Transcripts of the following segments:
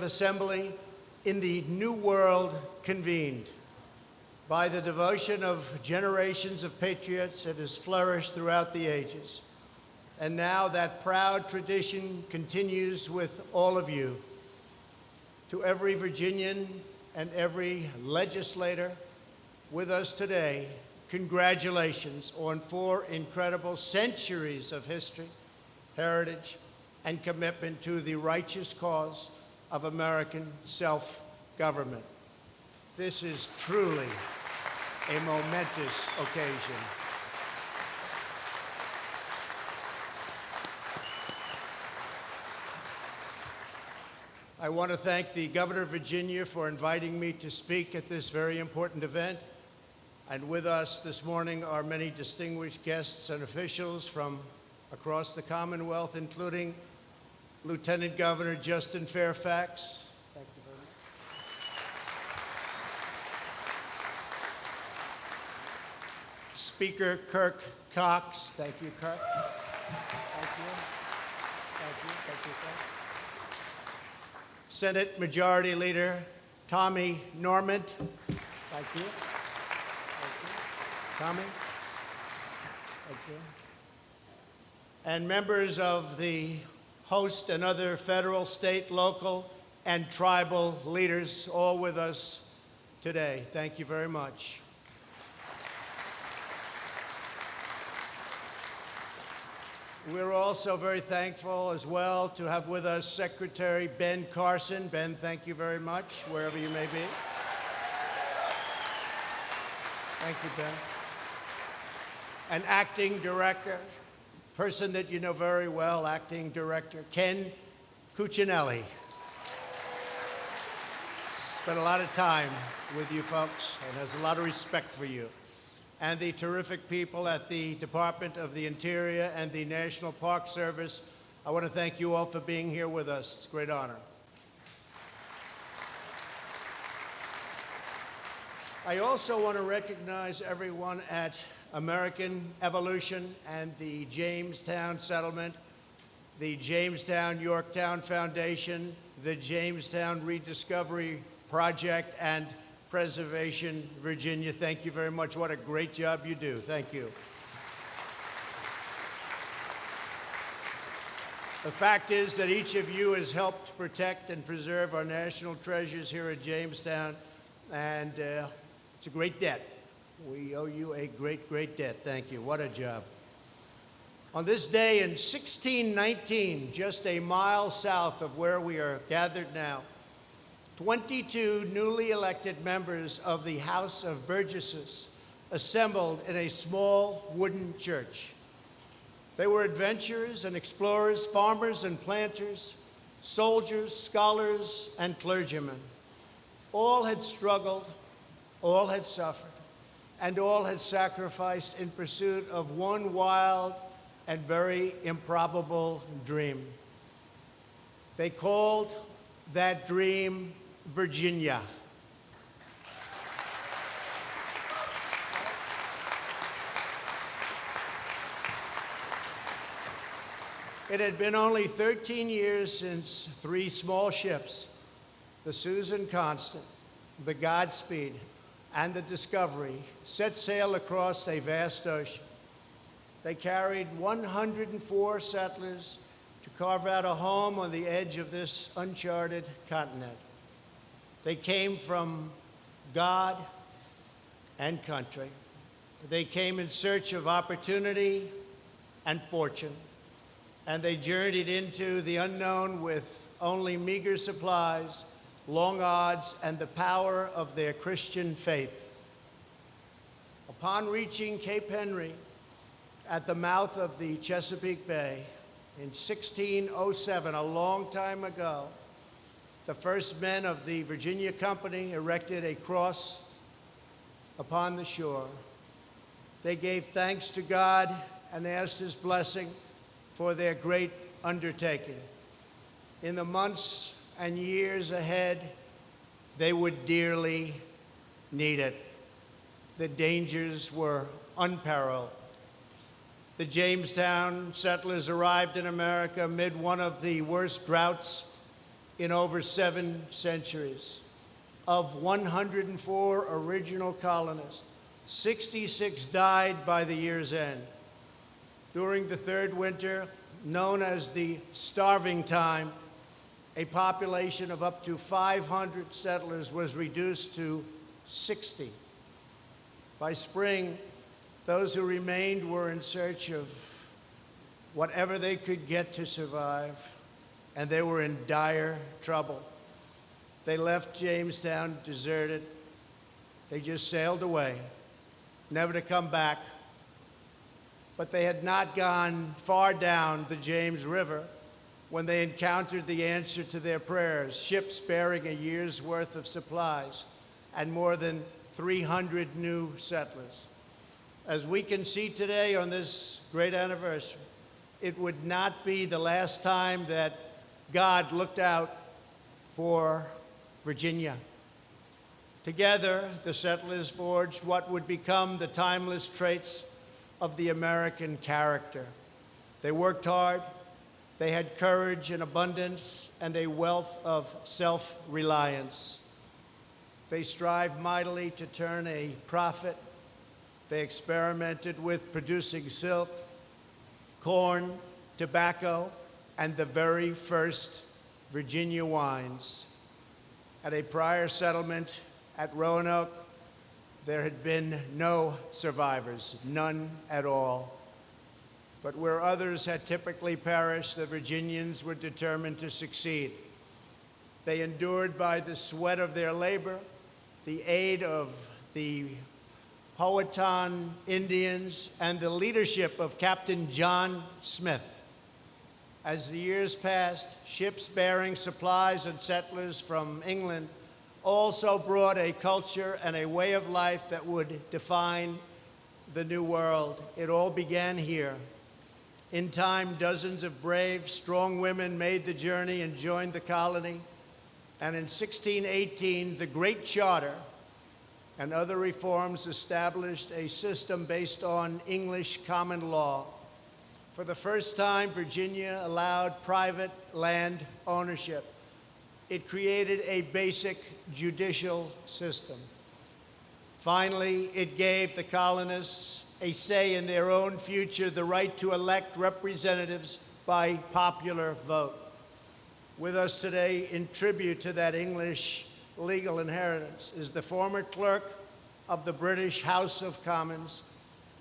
assembly in the New World convened. By the devotion of generations of patriots, it has flourished throughout the ages. And now that proud tradition continues with all of you. To every Virginian and every legislator with us today, congratulations on 4 incredible centuries of history, heritage, and commitment to the righteous cause of American self-government. This is truly a momentous occasion. I want to thank the Governor of Virginia for inviting me to speak at this very important event. And with us this morning are many distinguished guests and officials from across the Commonwealth, including Lieutenant Governor Justin Fairfax. Thank you very much. Speaker Kirk Cox. Thank you, Kirk. Thank you. Thank you. Thank you, Kirk. Senate Majority Leader Tommy Normant. Thank you. Thank you. Tommy. Thank you. And members of the host and other federal, state, local, and tribal leaders, all with us today. Thank you very much. We're also very thankful as well to have with us Secretary Ben Carson. Ben, thank you very much, wherever you may be. Thank you, Ben. And Acting Director, person that you know very well, Acting Director Ken Cuccinelli. Spent a lot of time with you folks and has a lot of respect for you. And the terrific people at the Department of the Interior and the National Park Service. I want to thank you all for being here with us. It's a great honor. I also want to recognize everyone at American Evolution and the Jamestown Settlement, the Jamestown-Yorktown Foundation, the Jamestown Rediscovery Project, and Preservation Virginia. Thank you very much. What a great job you do. Thank you. The fact is that each of you has helped protect and preserve our national treasures here at Jamestown, and it's a great debt. We owe you a great, great debt. Thank you. What a job. On this day in 1619, just a mile south of where we are gathered now, 22 newly elected members of the House of Burgesses assembled in a small wooden church. They were adventurers and explorers, farmers and planters, soldiers, scholars, and clergymen. All had struggled, all had suffered, and all had sacrificed in pursuit of one wild and very improbable dream. They called that dream Virginia. It had been only 13 years since 3 small ships, the Susan Constant, the Godspeed, and the Discovery, set sail across a vast ocean. They carried 104 settlers to carve out a home on the edge of this uncharted continent. They came from God and country. They came in search of opportunity and fortune, and they journeyed into the unknown with only meager supplies, long odds, and the power of their Christian faith. Upon reaching Cape Henry at the mouth of the Chesapeake Bay in 1607, a long time ago, the first men of the Virginia Company erected a cross upon the shore. They gave thanks to God and asked His blessing for their great undertaking. In the months and years ahead, they would dearly need it. The dangers were unparalleled. The Jamestown settlers arrived in America amid one of the worst droughts in over 7 centuries. Of 104 original colonists, 66 died by the year's end. During the third winter, known as the starving time, a population of up to 500 settlers was reduced to 60. By spring, those who remained were in search of whatever they could get to survive, and they were in dire trouble. They left Jamestown deserted. They just sailed away, never to come back. But they had not gone far down the James River when they encountered the answer to their prayers, ships bearing a year's worth of supplies and more than 300 new settlers. As we can see today on this great anniversary, it would not be the last time that God looked out for Virginia. Together, the settlers forged what would become the timeless traits of the American character. They worked hard, they had courage and abundance, and a wealth of self-reliance. They strived mightily to turn a profit. They experimented with producing silk, corn, tobacco, and the very first Virginia wines. At a prior settlement at Roanoke, there had been no survivors, none at all. But where others had typically perished, the Virginians were determined to succeed. They endured by the sweat of their labor, the aid of the Powhatan Indians, and the leadership of Captain John Smith. As the years passed, ships bearing supplies and settlers from England also brought a culture and a way of life that would define the New World. It all began here. In time, dozens of brave, strong women made the journey and joined the colony. And in 1618, the Great Charter and other reforms established a system based on English common law. For the first time, Virginia allowed private land ownership. It created a basic judicial system. Finally, it gave the colonists a say in their own future, the right to elect representatives by popular vote. With us today, in tribute to that English legal inheritance, is the former clerk of the British House of Commons,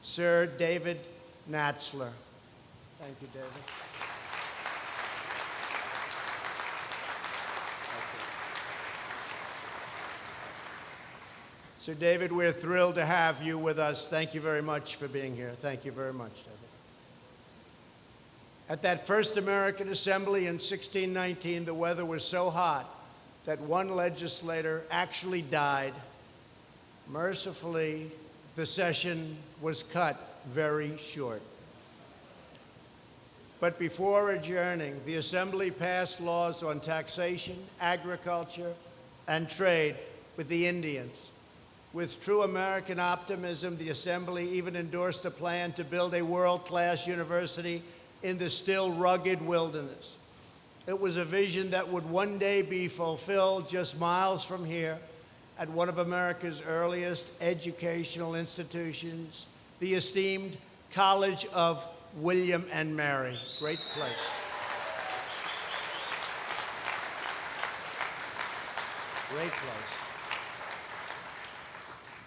Sir David Natzler. Thank you, David. Sir David, we're thrilled to have you with us. Thank you very much for being here. Thank you very much, David. At that first American Assembly in 1619, the weather was so hot that one legislator actually died. Mercifully, the session was cut very short. But before adjourning, the Assembly passed laws on taxation, agriculture, and trade with the Indians. With true American optimism, the Assembly even endorsed a plan to build a world-class university in the still rugged wilderness. It was a vision that would one day be fulfilled just miles from here at one of America's earliest educational institutions, the esteemed College of William and Mary. Great place. Great place.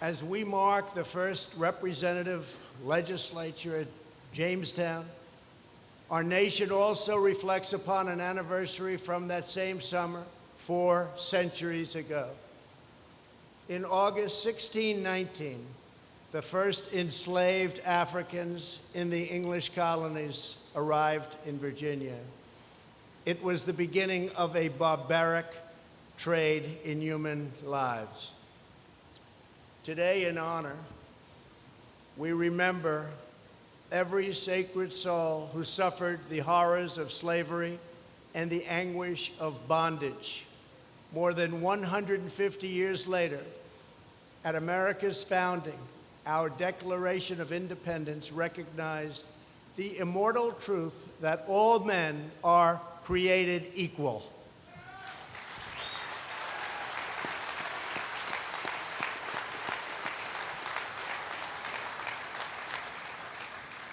As we mark the first representative legislature at Jamestown, our nation also reflects upon an anniversary from that same summer 4 centuries ago. In August 1619, the first enslaved Africans in the English colonies arrived in Virginia. It was the beginning of a barbaric trade in human lives. Today, in honor, we remember every sacred soul who suffered the horrors of slavery and the anguish of bondage. More than 150 years later, at America's founding, our Declaration of Independence recognized the immortal truth that all men are created equal.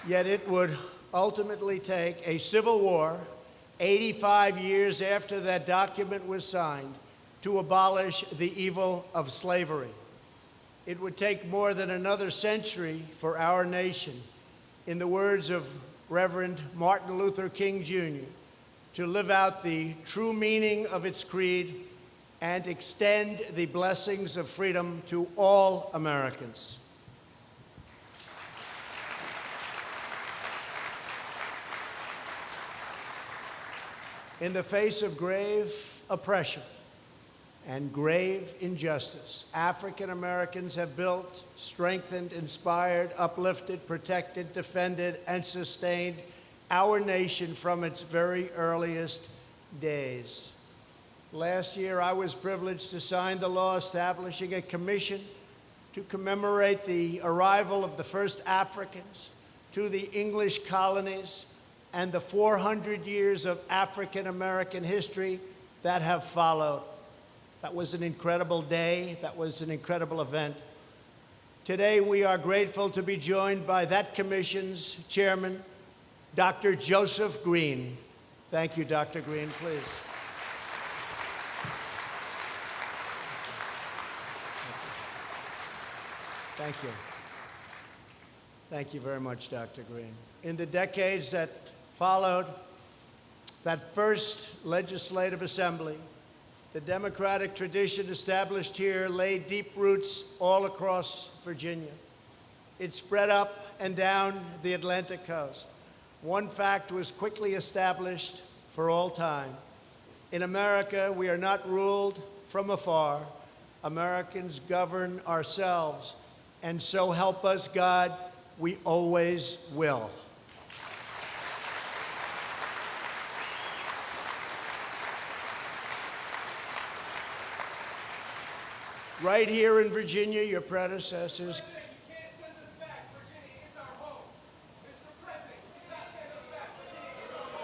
Yet it would ultimately take a civil war, 85 years after that document was signed, to abolish the evil of slavery. It would take more than another century for our nation, in the words of Reverend Martin Luther King Jr., to live out the true meaning of its creed and extend the blessings of freedom to all Americans. In the face of grave oppression and grave injustice, African Americans have built, strengthened, inspired, uplifted, protected, defended, and sustained our nation from its very earliest days. Last year, I was privileged to sign the law establishing a commission to commemorate the arrival of the first Africans to the English colonies and the 400 years of African American history that have followed. That was an incredible day. That was an incredible event. Today, we are grateful to be joined by that commission's chairman, Dr. Joseph Green. Thank you, Dr. Green, please. Thank you. Thank you very much, Dr. Green. In the decades that followed that first legislative assembly, the democratic tradition established here laid deep roots all across Virginia. It spread up and down the Atlantic coast. One fact was quickly established for all time. In America, we are not ruled from afar. Americans govern ourselves, and so help us God, we always will. Right here in Virginia, your predecessors. You can't send us back. Virginia is our home. Mr. President, you cannot send us back. Virginia is our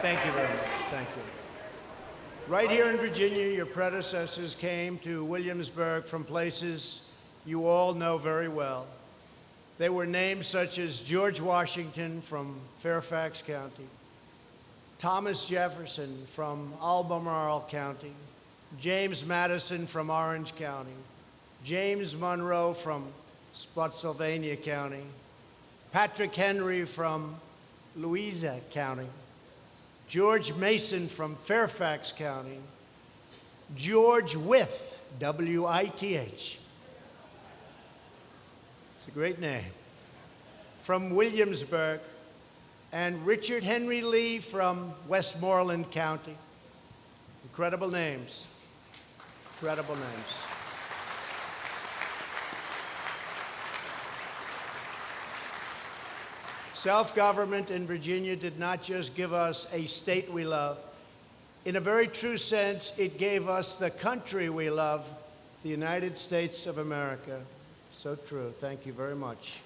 Thank you very much. Thank you. Right here in Virginia, your predecessors came to Williamsburg from places you all know very well. They were names such as George Washington from Fairfax County, Thomas Jefferson from Albemarle County, James Madison from Orange County, James Monroe from Spotsylvania County, Patrick Henry from Louisa County, George Mason from Fairfax County, George Wythe, W-I-T-H. It's a great name. From Williamsburg, and Richard Henry Lee from Westmoreland County. Incredible names. Incredible names. Self-government in Virginia did not just give us a state we love. In a very true sense, it gave us the country we love, the United States of America. So true. Thank you very much.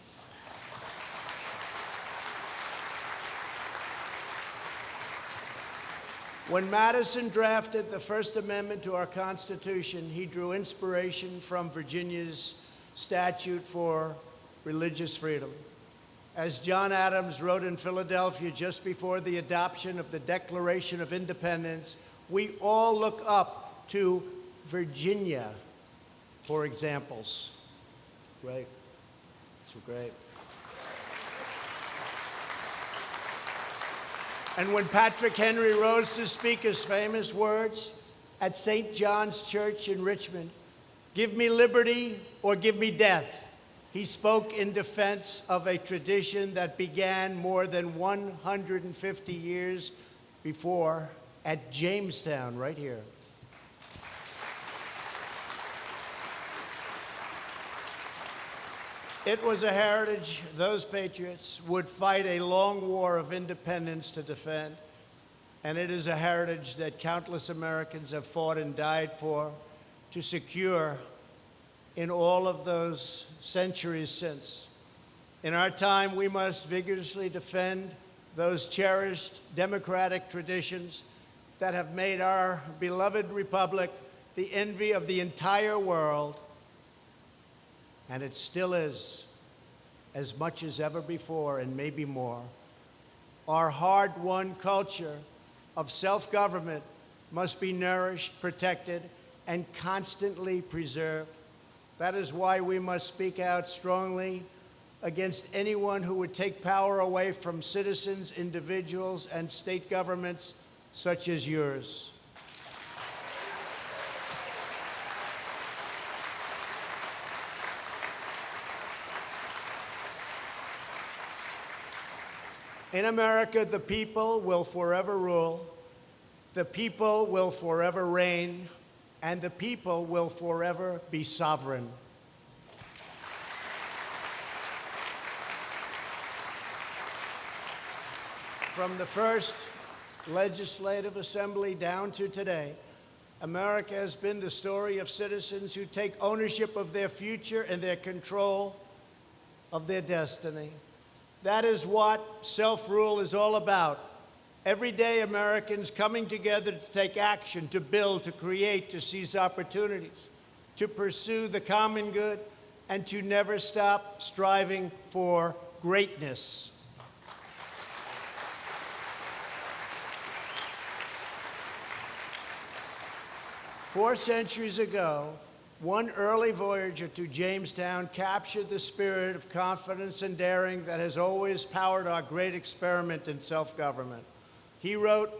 When Madison drafted the First Amendment to our Constitution, he drew inspiration from Virginia's statute for religious freedom. As John Adams wrote in Philadelphia just before the adoption of the Declaration of Independence, we all look up to Virginia for examples. Great. So great. And when Patrick Henry rose to speak his famous words at St. John's Church in Richmond, "Give me liberty or give me death," he spoke in defense of a tradition that began more than 150 years before at Jamestown, right here. It was a heritage those patriots would fight a long war of independence to defend. And it is a heritage that countless Americans have fought and died for to secure in all of those centuries since. In our time, we must vigorously defend those cherished democratic traditions that have made our beloved republic the envy of the entire world. And it still is, as much as ever before, and maybe more. Our hard-won culture of self-government must be nourished, protected, and constantly preserved. That is why we must speak out strongly against anyone who would take power away from citizens, individuals, and state governments such as yours. In America, the people will forever rule, the people will forever reign, and the people will forever be sovereign. From the first legislative assembly down to today, America has been the story of citizens who take ownership of their future and their control of their destiny. That is what self-rule is all about. Everyday Americans coming together to take action, to build, to create, to seize opportunities, to pursue the common good, and to never stop striving for greatness. Four centuries ago, one early voyager to Jamestown captured the spirit of confidence and daring that has always powered our great experiment in self-government. He wrote,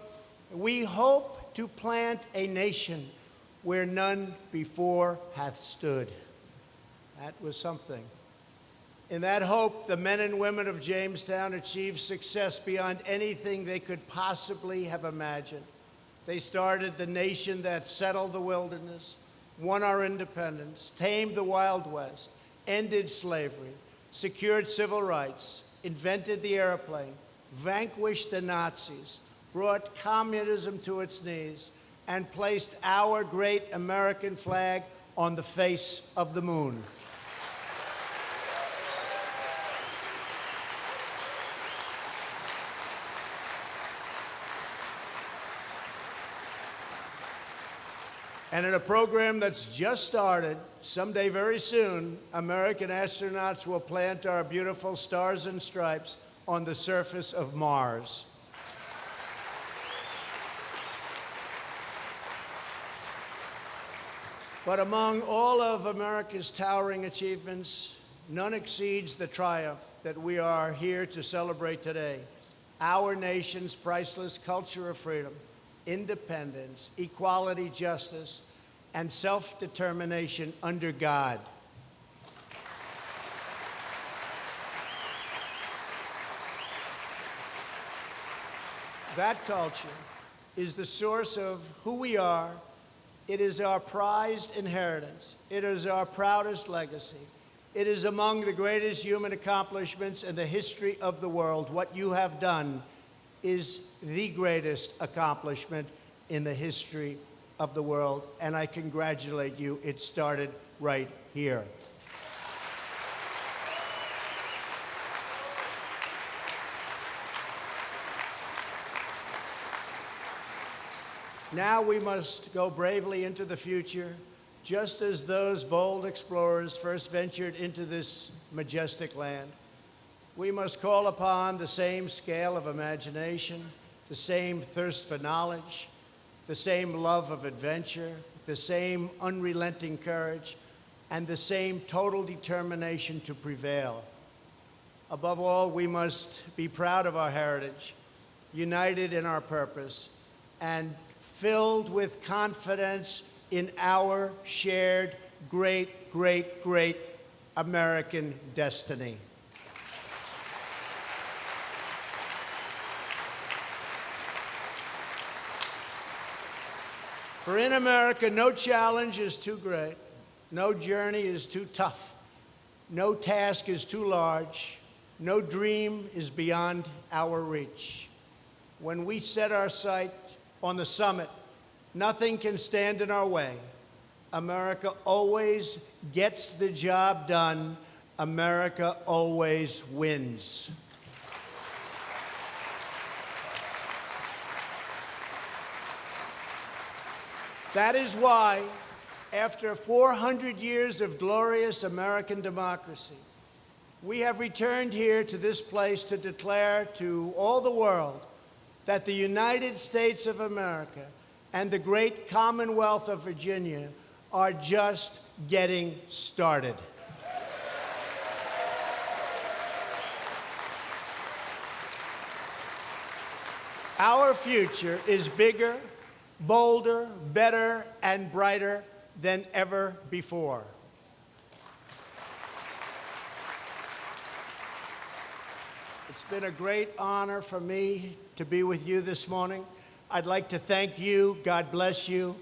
"We hope to plant a nation where none before hath stood." That was something. In that hope, the men and women of Jamestown achieved success beyond anything they could possibly have imagined. They started the nation that settled the wilderness, won our independence, tamed the Wild West, ended slavery, secured civil rights, invented the airplane, vanquished the Nazis, brought communism to its knees, and placed our great American flag on the face of the moon. And in a program that's just started, someday very soon, American astronauts will plant our beautiful stars and stripes on the surface of Mars. But among all of America's towering achievements, none exceeds the triumph that we are here to celebrate today. Our nation's priceless culture of freedom, independence, equality, justice, and self-determination under God. That culture is the source of who we are. It is our prized inheritance. It is our proudest legacy. It is among the greatest human accomplishments in the history of the world. What you have done is the greatest accomplishment in the history of the world, and I congratulate you. It started right here. Now we must go bravely into the future, just as those bold explorers first ventured into this majestic land. We must call upon the same scale of imagination, the same thirst for knowledge, the same love of adventure, the same unrelenting courage, and the same total determination to prevail. Above all, we must be proud of our heritage, united in our purpose, and filled with confidence in our shared great, great, great American destiny. For in America, no challenge is too great, no journey is too tough, No task is too large. No dream is beyond our reach. When we set our sight on the summit, nothing can stand in our way. America always gets the job done. America always wins. That is why, after 400 years of glorious American democracy, we have returned here to this place to declare to all the world that the United States of America and the great Commonwealth of Virginia are just getting started. Our future is bigger, bolder, better, and brighter than ever before. It's been a great honor for me to be with you this morning. I'd like to thank you. God bless you.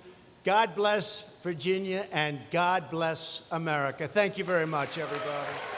God bless Virginia, and God bless America. Thank you very much, everybody.